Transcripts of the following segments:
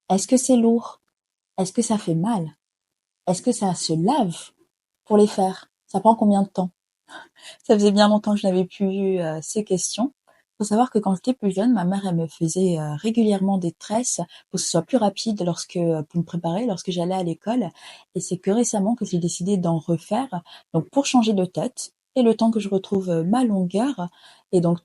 Est-ce que c'est lourd? Est-ce que ça fait mal? Est-ce que ça se lave pour les faire? Ça prend combien de temps? Ça faisait bien longtemps que je n'avais plus eu ces questions. Faut savoir que quand j'étais plus jeune, ma mère, elle me faisait régulièrement des tresses pour que ce soit plus rapide pour me préparer lorsque j'allais à l'école. Et c'est que récemment que j'ai décidé d'en refaire. Donc, pour changer de tête et le temps que je retrouve ma longueur. Et donc,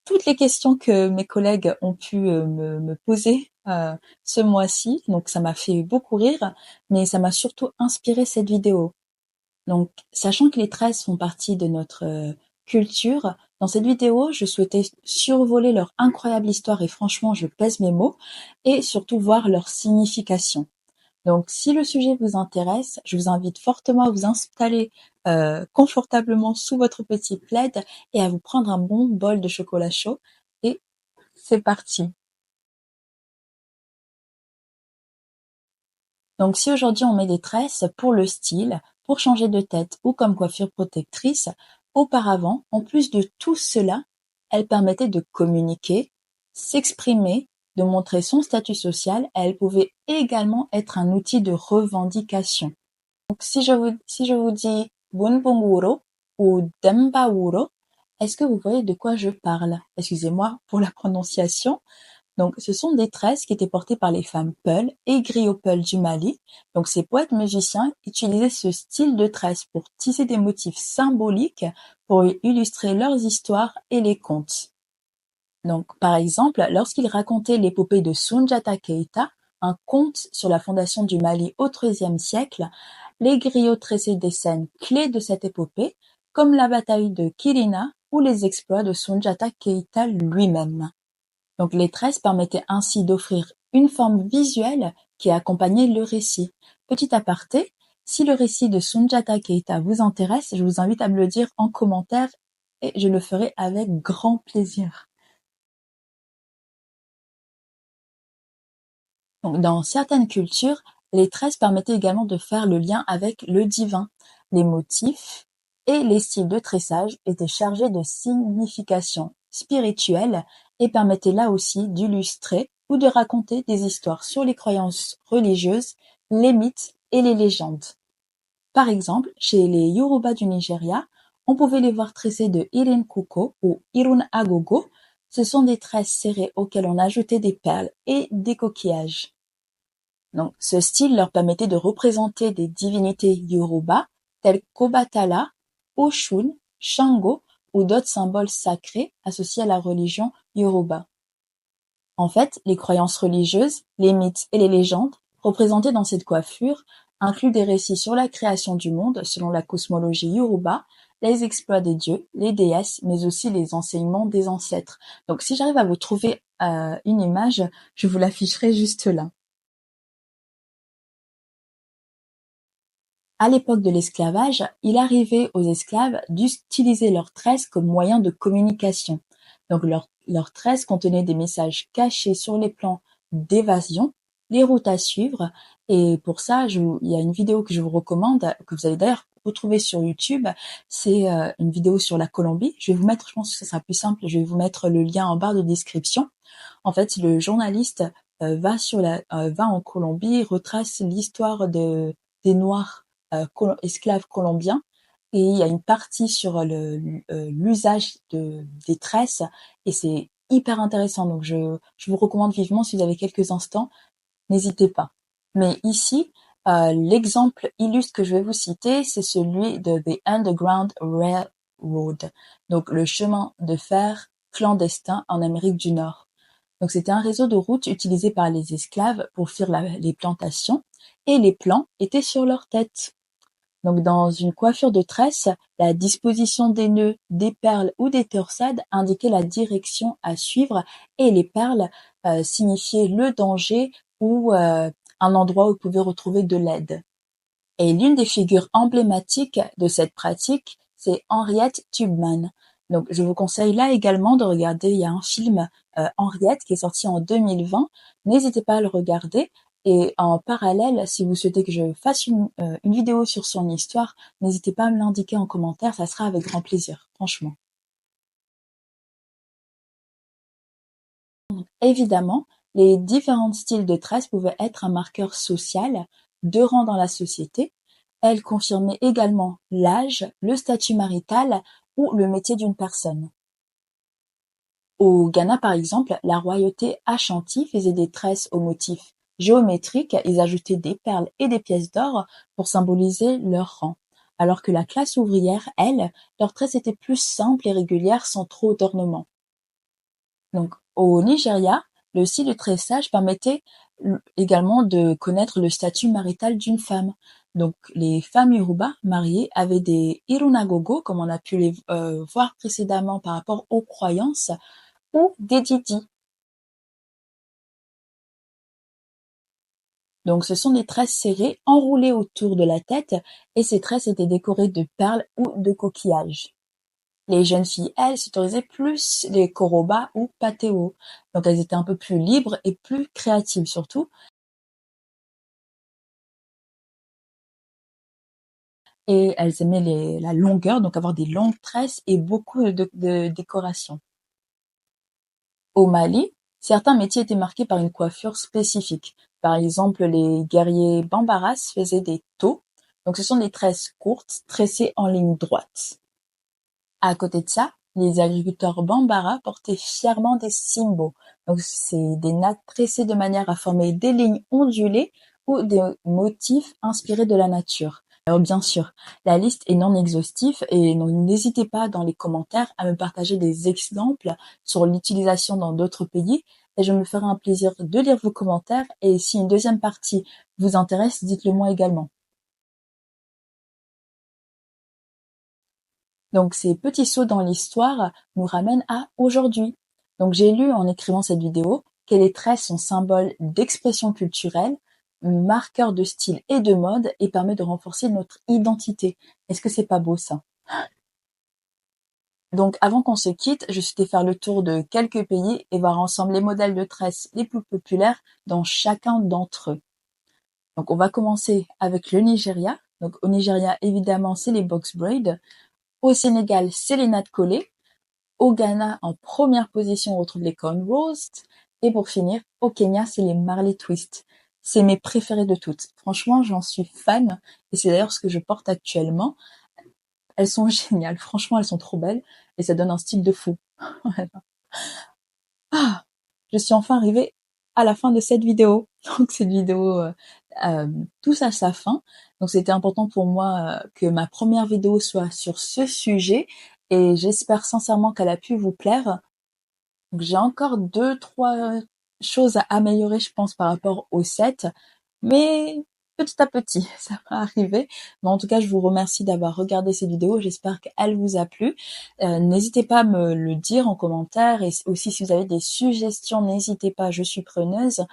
toutes les questions que mes collègues ont pu me poser ce mois-ci. Donc, ça m'a fait beaucoup rire, mais ça m'a surtout inspiré cette vidéo. Donc, sachant que les tresses font partie de notre culture, dans cette vidéo, je souhaitais survoler leur incroyable histoire et franchement, je pèse mes mots, et surtout voir leur signification. Donc, si le sujet vous intéresse, je vous invite fortement à vous installer confortablement sous votre petit plaid et à vous prendre un bon bol de chocolat chaud. Et c'est parti. Donc, si aujourd'hui on met des tresses pour le style, pour changer de tête ou comme coiffure protectrice, auparavant, en plus de tout cela, elles permettaient de communiquer, s'exprimer, de montrer son statut social. Elles pouvaient également être un outil de revendication. Donc, si je vous dis Bunbunguro ou Dembauro, est-ce que vous voyez de quoi je parle? Excusez-moi pour la prononciation. Donc, ce sont des tresses qui étaient portées par les femmes Peul et griots Peul du Mali. Donc, ces poètes musiciens utilisaient ce style de tresse pour tisser des motifs symboliques pour illustrer leurs histoires et les contes. Donc, par exemple, lorsqu'ils racontaient l'épopée de Soundiata Keita, un conte sur la fondation du Mali au XIIIe siècle, les griots tressaient des scènes clés de cette épopée, comme la bataille de Kirina ou les exploits de Soundiata Keita lui-même. Donc les tresses permettaient ainsi d'offrir une forme visuelle qui accompagnait le récit. Petit aparté, si le récit de Soundiata Keita vous intéresse, je vous invite à me le dire en commentaire et je le ferai avec grand plaisir. Donc, dans certaines cultures, les tresses permettaient également de faire le lien avec le divin. Les motifs et les styles de tressage étaient chargés de significations spirituelles et permettaient là aussi d'illustrer ou de raconter des histoires sur les croyances religieuses, les mythes et les légendes. Par exemple, chez les Yoruba du Nigeria, on pouvait les voir tresser de Irin Kuko ou Irun Agogo. Ce sont des tresses serrées auxquelles on ajoutait des perles et des coquillages. Donc, ce style leur permettait de représenter des divinités Yoruba telles qu'Obatala, Oshun, Shango ou d'autres symboles sacrés associés à la religion Yoruba. En fait, les croyances religieuses, les mythes et les légendes représentés dans cette coiffure incluent des récits sur la création du monde selon la cosmologie Yoruba, les exploits des dieux, les déesses, mais aussi les enseignements des ancêtres. Donc si j'arrive à vous trouver une image, je vous l'afficherai juste là. À l'époque de l'esclavage, il arrivait aux esclaves d'utiliser leurs tresses comme moyen de communication. Donc leurs tresses contenaient des messages cachés sur les plans d'évasion, les routes à suivre, et pour ça, il y a une vidéo que je vous recommande, que vous allez d'ailleurs retrouver sur YouTube. C'est une vidéo sur la Colombie. Je vais vous mettre, je pense que ce sera plus simple, je vais vous mettre le lien en barre de description. En fait, le journaliste va en Colombie, retrace l'histoire des Noirs esclaves colombiens, et il y a une partie sur l'usage des tresses, et c'est hyper intéressant. Donc je vous recommande vivement, si vous avez quelques instants, n'hésitez pas. Mais ici, l'exemple illustre que je vais vous citer, c'est celui de The Underground Railroad, donc le chemin de fer clandestin en Amérique du Nord. Donc c'était un réseau de routes utilisé par les esclaves pour fuir les plantations, et les plans étaient sur leur tête. Donc dans une coiffure de tresse, la disposition des nœuds, des perles ou des torsades indiquait la direction à suivre, et les perles signifiaient le danger ou un endroit où vous pouvez retrouver de l'aide. Et l'une des figures emblématiques de cette pratique, c'est Henriette Tubman. Donc je vous conseille là également de regarder, il y a un film Henriette qui est sorti en 2020, n'hésitez pas à le regarder. Et en parallèle, si vous souhaitez que je fasse une vidéo sur son histoire, n'hésitez pas à me l'indiquer en commentaire, ça sera avec grand plaisir, franchement. Évidemment, Les différents styles de tresse pouvaient être un marqueur social de rang dans la société. Elles confirmaient également l'âge, le statut marital ou le métier d'une personne. Au Ghana, par exemple, la royauté Ashanti faisait des tresses aux motifs géométriques, ils ajoutaient des perles et des pièces d'or pour symboliser leur rang. Alors que la classe ouvrière, elle, leurs tresses étaient plus simples et régulières sans trop d'ornements. Donc, au Nigeria, le style de tressage permettait également de connaître le statut marital d'une femme. Donc, les femmes Yoruba mariées avaient des irunagogo, comme on a pu les voir précédemment par rapport aux croyances, ou des didi. Donc, ce sont des tresses serrées enroulées autour de la tête et ces tresses étaient décorées de perles ou de coquillages. Les jeunes filles, elles, s'autorisaient plus les koroba ou patéo. Donc, elles étaient un peu plus libres et plus créatives surtout. Et elles aimaient la longueur, donc avoir des longues tresses et beaucoup de décoration. Au Mali, certains métiers étaient marqués par une coiffure spécifique. Par exemple, les guerriers Bambaras faisaient des taux. Donc, ce sont des tresses courtes, tressées en ligne droite. À côté de ça, les agriculteurs Bambara portaient fièrement des simbos. Donc, c'est des nattes tressées de manière à former des lignes ondulées ou des motifs inspirés de la nature. Alors, bien sûr, la liste est non exhaustive et n'hésitez pas dans les commentaires à me partager des exemples sur l'utilisation dans d'autres pays et je me ferai un plaisir de lire vos commentaires et si une deuxième partie vous intéresse, dites-le moi également. Donc ces petits sauts dans l'histoire nous ramènent à aujourd'hui. Donc j'ai lu en écrivant cette vidéo que les tresses sont symboles d'expression culturelle, marqueurs de style et de mode et permet de renforcer notre identité. Est-ce que c'est pas beau ça? Donc avant qu'on se quitte, je souhaitais faire le tour de quelques pays et voir ensemble les modèles de tresses les plus populaires dans chacun d'entre eux. Donc on va commencer avec le Nigeria. Donc au Nigeria, évidemment, c'est les box braids. Au Sénégal, c'est les nattes collées. Au Ghana, en première position, on retrouve les cornrows. Et pour finir, au Kenya, c'est les Marley Twist. C'est mes préférés de toutes. Franchement, j'en suis fan. Et c'est d'ailleurs ce que je porte actuellement. Elles sont géniales. Franchement, elles sont trop belles. Et ça donne un style de fou. Ah, je suis enfin arrivée à la fin de cette vidéo. Donc cette vidéo touche à sa fin. Donc c'était important pour moi que ma première vidéo soit sur ce sujet et j'espère sincèrement qu'elle a pu vous plaire. Donc j'ai encore deux, trois choses à améliorer, je pense, par rapport au set, mais petit à petit, ça va arriver. Mais en tout cas, je vous remercie d'avoir regardé cette vidéo. J'espère qu'elle vous a plu. N'hésitez pas à me le dire en commentaire et aussi si vous avez des suggestions, n'hésitez pas, je suis preneuse.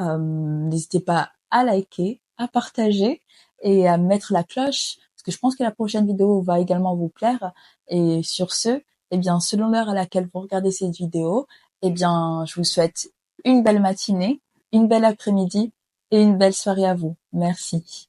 N'hésitez pas à liker, à partager et à mettre la cloche parce que je pense que la prochaine vidéo va également vous plaire. Et sur ce, eh bien, selon l'heure à laquelle vous regardez cette vidéo, eh bien, je vous souhaite une belle matinée, une belle après-midi et une belle soirée à vous. Merci.